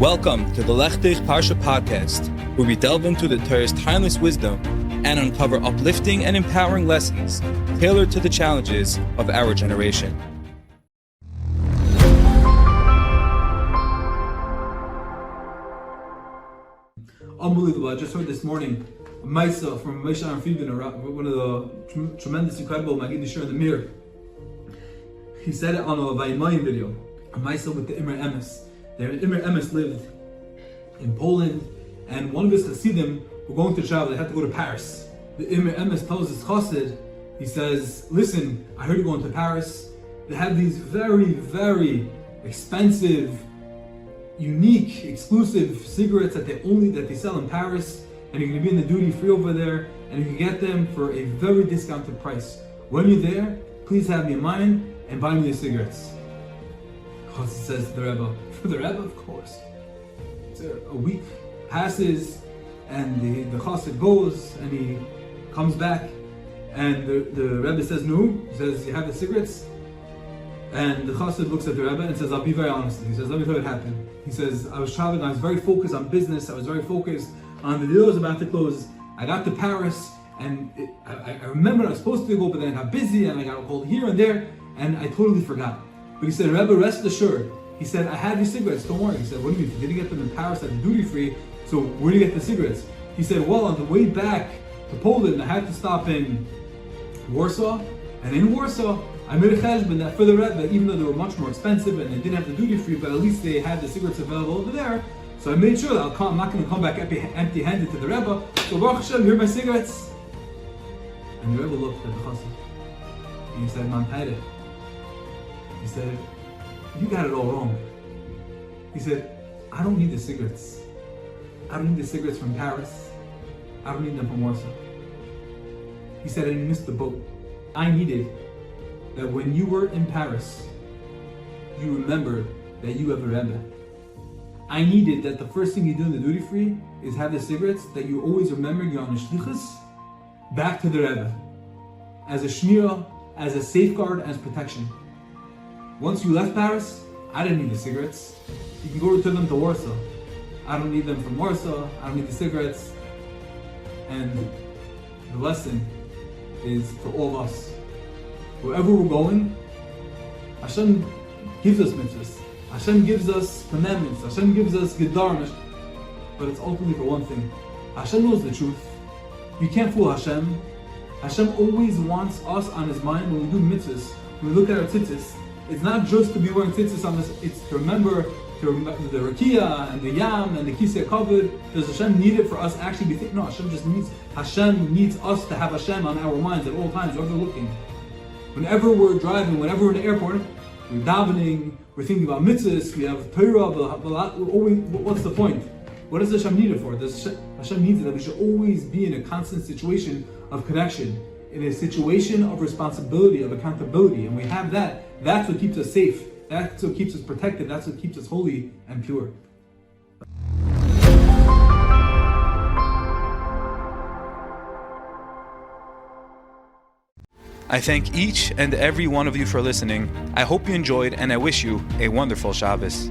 Welcome to the Lech Dich Parsha podcast, where we delve into the Torah's timeless wisdom and uncover uplifting and empowering lessons tailored to the challenges of our generation. Unbelievable. I just heard this morning a Maisa from Moshe Friedman, one of the tremendous, incredible Magid Nishir in the mirror. He said it on a Vayimayim video, a Maisa with the Imre Emes. The Imre Emes lived in Poland, and one of his chassidim were going to travel. They had to go to Paris. The Imre Emes tells his chassid, he says, "Listen, I heard you're going to Paris. They have these very, very expensive, unique, exclusive cigarettes that they sell in Paris, and you're going to be in the duty free over there, and you can get them for a very discounted price. When you're there, please have me in mind and buy me the cigarettes." Chassid says to the Rebbe, "For the Rebbe, of course." So a week passes, and the chassid goes, and he comes back, and the Rebbe says, "No," he says, "You have the cigarettes?" And the chassid looks at the Rebbe and says, "I'll be very honest with you." He says, "Let me tell you what happened." He says, "I was traveling, I was very focused on business, I was very focused on the deal was about to close. I got to Paris, and I remember I was supposed to go, but then I got busy, and I got called here and there, and I totally forgot." But he said, "Rebbe, rest assured." He said, "I had these cigarettes, don't worry." He said, "What do you mean? You didn't get them in Paris at the duty free, so where do you get the cigarettes?" He said, "Well, on the way back to Poland, I had to stop in Warsaw, and in Warsaw, I made a cheshbon that for the Rebbe, even though they were much more expensive and they didn't have the duty free, but at least they had the cigarettes available over there. So I made sure that I'm not going to come back empty-handed to the Rebbe. So Baruch Hashem, here are my cigarettes." And the Rebbe looked at the chassid, and he said, "Man Taira," he said, "You got it all wrong." He said, "I don't need the cigarettes. I don't need the cigarettes from Paris. I don't need them from Warsaw." He said, "And you missed the boat. I needed that when you were in Paris, you remembered that you have a Rebbe. I needed that the first thing you do in the duty free is have the cigarettes, that you always remember you're on a shlichus back to the Rebbe, as a shmirah, as a safeguard, as protection. Once you left Paris, I didn't need the cigarettes. You can go return them to Warsaw. I don't need them from Warsaw. I don't need the cigarettes." And the lesson is for all of us. Wherever we're going, Hashem gives us mitzvahs. Hashem gives us commandments. Hashem gives us gedarim. But it's ultimately for one thing. Hashem knows the truth. You can't fool Hashem. Hashem always wants us on His mind when we do mitzvahs. When we look at our tzitzis, it's not just to be wearing tzitzis on this. It's to remember the rakia and the yam and the kisei kavod. Does Hashem need it for us to actually be thinking? No, Hashem needs us to have Hashem on our minds at all times, wherever we're looking. Whenever we're driving, whenever we're in the airport, we're davening, we're thinking about mitzvahs, we have Torah, what's the point? What does Hashem need it for? Hashem needs it that we should always be in a constant situation of connection, in a situation of responsibility, of accountability, and we have that. That's what keeps us safe, that's what keeps us protected, that's what keeps us holy and pure. I thank each and every one of you for listening. I hope you enjoyed, and I wish you a wonderful Shabbos.